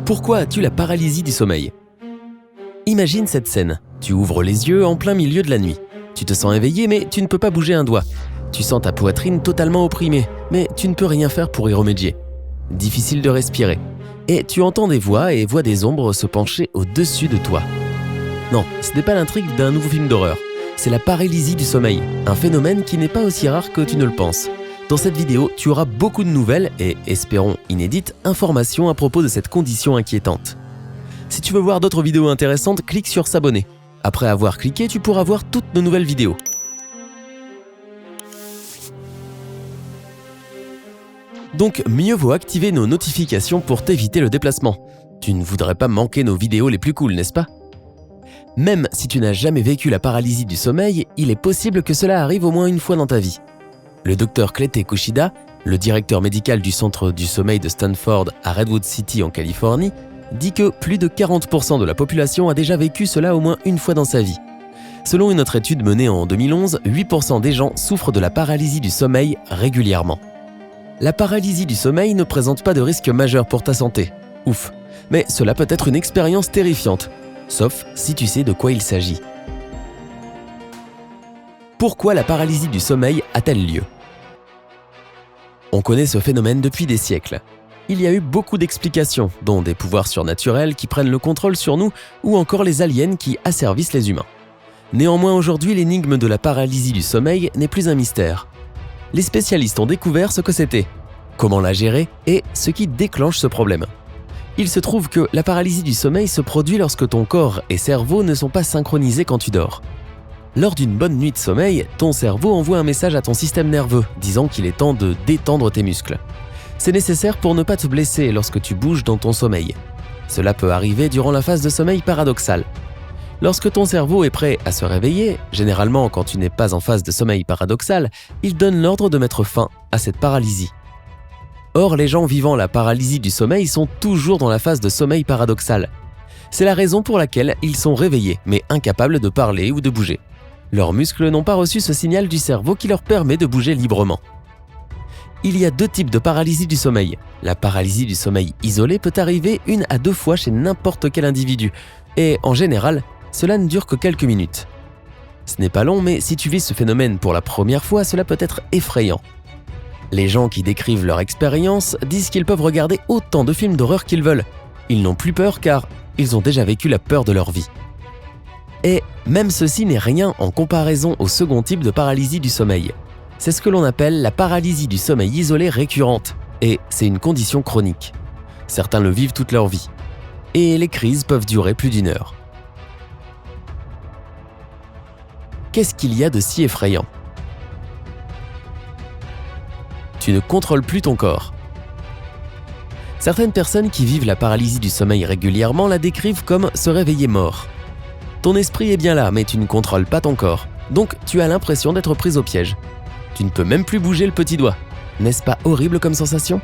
Pourquoi as-tu la paralysie du sommeil ? Imagine cette scène. Tu ouvres les yeux en plein milieu de la nuit. Tu te sens éveillé, mais tu ne peux pas bouger un doigt. Tu sens ta poitrine totalement opprimée, mais tu ne peux rien faire pour y remédier. Difficile de respirer. Et tu entends des voix et vois des ombres se pencher au-dessus de toi. Non, ce n'est pas l'intrigue d'un nouveau film d'horreur. C'est la paralysie du sommeil, un phénomène qui n'est pas aussi rare que tu ne le penses. Dans cette vidéo, tu auras beaucoup de nouvelles et, espérons inédites, informations à propos de cette condition inquiétante. Si tu veux voir d'autres vidéos intéressantes, clique sur s'abonner. Après avoir cliqué, tu pourras voir toutes nos nouvelles vidéos. Donc, mieux vaut activer nos notifications pour t'éviter le déplacement. Tu ne voudrais pas manquer nos vidéos les plus cool, n'est-ce pas ? Même si tu n'as jamais vécu la paralysie du sommeil, il est possible que cela arrive au moins une fois dans ta vie. Le docteur Clété Kushida, le directeur médical du centre du sommeil de Stanford à Redwood City en Californie, dit que plus de 40% de la population a déjà vécu cela au moins une fois dans sa vie. Selon une autre étude menée en 2011, 8% des gens souffrent de la paralysie du sommeil régulièrement. La paralysie du sommeil ne présente pas de risque majeur pour ta santé. Ouf, mais cela peut être une expérience terrifiante, sauf si tu sais de quoi il s'agit. Pourquoi la paralysie du sommeil a-t-elle lieu ? On connaît ce phénomène depuis des siècles. Il y a eu beaucoup d'explications, dont des pouvoirs surnaturels qui prennent le contrôle sur nous ou encore les aliens qui asservissent les humains. Néanmoins, aujourd'hui, l'énigme de la paralysie du sommeil n'est plus un mystère. Les spécialistes ont découvert ce que c'était, comment la gérer et ce qui déclenche ce problème. Il se trouve que la paralysie du sommeil se produit lorsque ton corps et cerveau ne sont pas synchronisés quand tu dors. Lors d'une bonne nuit de sommeil, ton cerveau envoie un message à ton système nerveux disant qu'il est temps de détendre tes muscles. C'est nécessaire pour ne pas te blesser lorsque tu bouges dans ton sommeil. Cela peut arriver durant la phase de sommeil paradoxal. Lorsque ton cerveau est prêt à se réveiller, généralement quand tu n'es pas en phase de sommeil paradoxal, il donne l'ordre de mettre fin à cette paralysie. Or, les gens vivant la paralysie du sommeil sont toujours dans la phase de sommeil paradoxal. C'est la raison pour laquelle ils sont réveillés, mais incapables de parler ou de bouger. Leurs muscles n'ont pas reçu ce signal du cerveau qui leur permet de bouger librement. Il y a deux types de paralysie du sommeil. La paralysie du sommeil isolée peut arriver 1 à 2 fois chez n'importe quel individu, et en général, cela ne dure que quelques minutes. Ce n'est pas long, mais si tu vis ce phénomène pour la première fois, cela peut être effrayant. Les gens qui décrivent leur expérience disent qu'ils peuvent regarder autant de films d'horreur qu'ils veulent. Ils n'ont plus peur car ils ont déjà vécu la peur de leur vie. Et même ceci n'est rien en comparaison au second type de paralysie du sommeil. C'est ce que l'on appelle la paralysie du sommeil isolée récurrente, et c'est une condition chronique. Certains le vivent toute leur vie. Et les crises peuvent durer plus d'1 heure. Qu'est-ce qu'il y a de si effrayant ? Tu ne contrôles plus ton corps. Certaines personnes qui vivent la paralysie du sommeil régulièrement la décrivent comme se réveiller mort. Ton esprit est bien là, mais tu ne contrôles pas ton corps. Donc, tu as l'impression d'être pris au piège. Tu ne peux même plus bouger le petit doigt. N'est-ce pas horrible comme sensation ?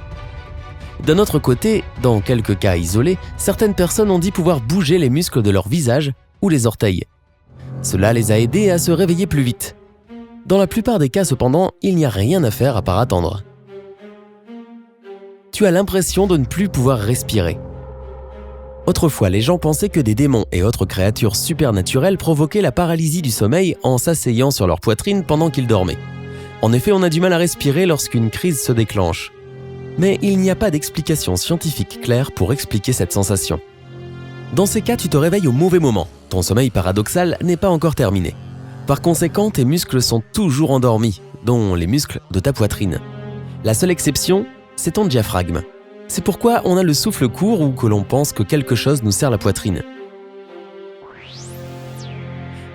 D'un autre côté, dans quelques cas isolés, certaines personnes ont dit pouvoir bouger les muscles de leur visage ou les orteils. Cela les a aidés à se réveiller plus vite. Dans la plupart des cas, cependant, il n'y a rien à faire à part attendre. Tu as l'impression de ne plus pouvoir respirer. Autrefois, les gens pensaient que des démons et autres créatures supernaturelles provoquaient la paralysie du sommeil en s'asseyant sur leur poitrine pendant qu'ils dormaient. En effet, on a du mal à respirer lorsqu'une crise se déclenche. Mais il n'y a pas d'explication scientifique claire pour expliquer cette sensation. Dans ces cas, tu te réveilles au mauvais moment. Ton sommeil paradoxal n'est pas encore terminé. Par conséquent, tes muscles sont toujours endormis, dont les muscles de ta poitrine. La seule exception, c'est ton diaphragme. C'est pourquoi on a le souffle court ou que l'on pense que quelque chose nous serre la poitrine.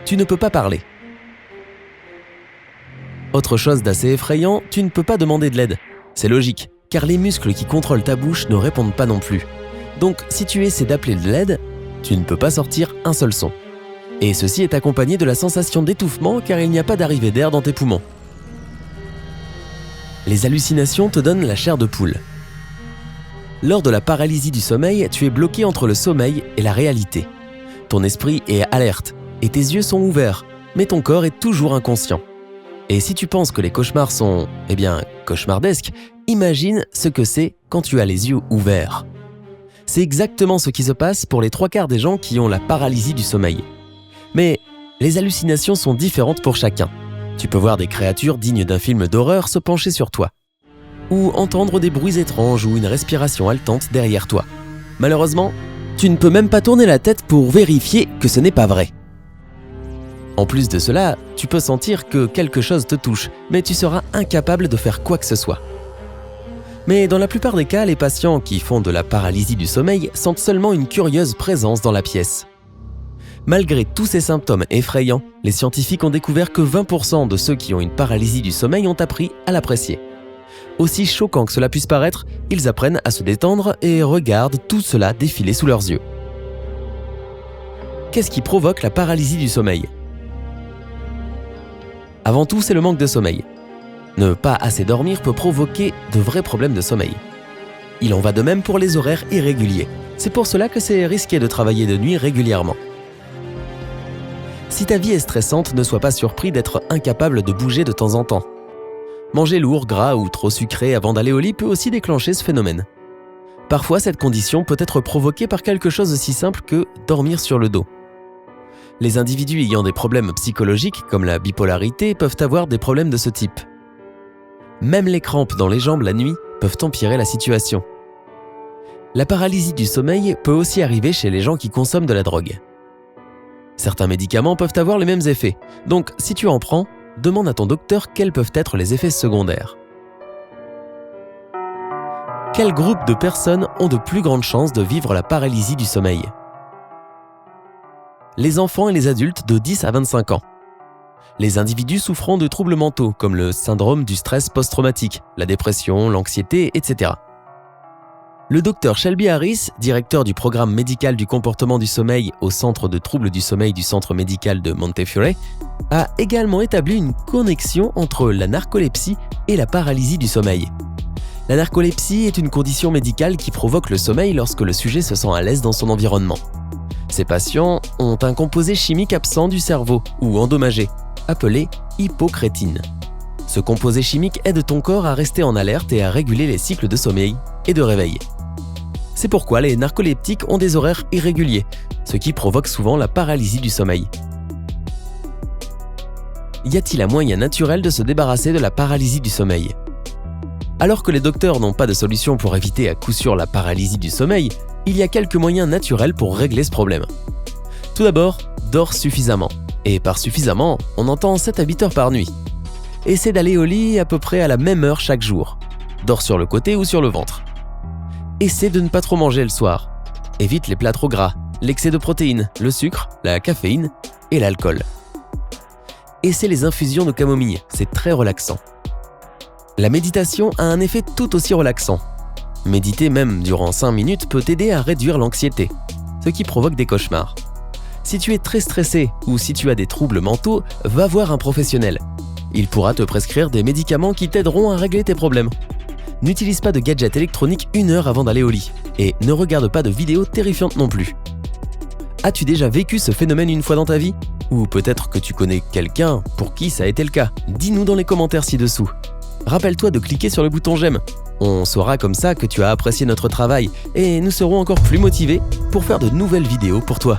Tu ne peux pas parler. Autre chose d'assez effrayant, tu ne peux pas demander de l'aide. C'est logique, car les muscles qui contrôlent ta bouche ne répondent pas non plus. Donc, si tu essaies d'appeler de l'aide, tu ne peux pas sortir un seul son. Et ceci est accompagné de la sensation d'étouffement car il n'y a pas d'arrivée d'air dans tes poumons. Les hallucinations te donnent la chair de poule. Lors de la paralysie du sommeil, tu es bloqué entre le sommeil et la réalité. Ton esprit est alerte et tes yeux sont ouverts, mais ton corps est toujours inconscient. Et si tu penses que les cauchemars sont, cauchemardesques, imagine ce que c'est quand tu as les yeux ouverts. C'est exactement ce qui se passe pour les 3/4 des gens qui ont la paralysie du sommeil. Mais les hallucinations sont différentes pour chacun. Tu peux voir des créatures dignes d'un film d'horreur se pencher sur toi, ou entendre des bruits étranges ou une respiration haletante derrière toi. Malheureusement, tu ne peux même pas tourner la tête pour vérifier que ce n'est pas vrai. En plus de cela, tu peux sentir que quelque chose te touche, mais tu seras incapable de faire quoi que ce soit. Mais dans la plupart des cas, les patients qui font de la paralysie du sommeil sentent seulement une curieuse présence dans la pièce. Malgré tous ces symptômes effrayants, les scientifiques ont découvert que 20% de ceux qui ont une paralysie du sommeil ont appris à l'apprécier. Aussi choquant que cela puisse paraître, ils apprennent à se détendre et regardent tout cela défiler sous leurs yeux. Qu'est-ce qui provoque la paralysie du sommeil ? Avant tout, c'est le manque de sommeil. Ne pas assez dormir peut provoquer de vrais problèmes de sommeil. Il en va de même pour les horaires irréguliers. C'est pour cela que c'est risqué de travailler de nuit régulièrement. Si ta vie est stressante, ne sois pas surpris d'être incapable de bouger de temps en temps. Manger lourd, gras ou trop sucré avant d'aller au lit peut aussi déclencher ce phénomène. Parfois, cette condition peut être provoquée par quelque chose aussi simple que dormir sur le dos. Les individus ayant des problèmes psychologiques comme la bipolarité peuvent avoir des problèmes de ce type. Même les crampes dans les jambes la nuit peuvent empirer la situation. La paralysie du sommeil peut aussi arriver chez les gens qui consomment de la drogue. Certains médicaments peuvent avoir les mêmes effets, donc si tu en prends, demande à ton docteur quels peuvent être les effets secondaires. Quel groupe de personnes ont de plus grandes chances de vivre la paralysie du sommeil ? Les enfants et les adultes de 10 à 25 ans. Les individus souffrant de troubles mentaux comme le syndrome du stress post-traumatique, la dépression, l'anxiété, etc. Le docteur Shelby Harris, directeur du programme médical du comportement du sommeil au Centre de troubles du sommeil du Centre médical de Montefiore, a également établi une connexion entre la narcolepsie et la paralysie du sommeil. La narcolepsie est une condition médicale qui provoque le sommeil lorsque le sujet se sent à l'aise dans son environnement. Ces patients ont un composé chimique absent du cerveau ou endommagé, appelé hypocrétine. Ce composé chimique aide ton corps à rester en alerte et à réguler les cycles de sommeil et de réveil. C'est pourquoi les narcoleptiques ont des horaires irréguliers, ce qui provoque souvent la paralysie du sommeil. Y a-t-il un moyen naturel de se débarrasser de la paralysie du sommeil ? Alors que les docteurs n'ont pas de solution pour éviter à coup sûr la paralysie du sommeil, il y a quelques moyens naturels pour régler ce problème. Tout d'abord, dors suffisamment. Et par suffisamment, on entend 7 à 8 heures par nuit. Essaie d'aller au lit à peu près à la même heure chaque jour. Dors sur le côté ou sur le ventre. Essaie de ne pas trop manger le soir. Évite les plats trop gras, l'excès de protéines, le sucre, la caféine et l'alcool. Essaie les infusions de camomille, c'est très relaxant. La méditation a un effet tout aussi relaxant. Méditer même durant 5 minutes peut t'aider à réduire l'anxiété, ce qui provoque des cauchemars. Si tu es très stressé ou si tu as des troubles mentaux, va voir un professionnel. Il pourra te prescrire des médicaments qui t'aideront à régler tes problèmes. N'utilise pas de gadgets électroniques 1 heure avant d'aller au lit et ne regarde pas de vidéos terrifiantes non plus. As-tu déjà vécu ce phénomène une fois dans ta vie ? Ou peut-être que tu connais quelqu'un pour qui ça a été le cas ? Dis-nous dans les commentaires ci-dessous. Rappelle-toi de cliquer sur le bouton j'aime. On saura comme ça que tu as apprécié notre travail et nous serons encore plus motivés pour faire de nouvelles vidéos pour toi.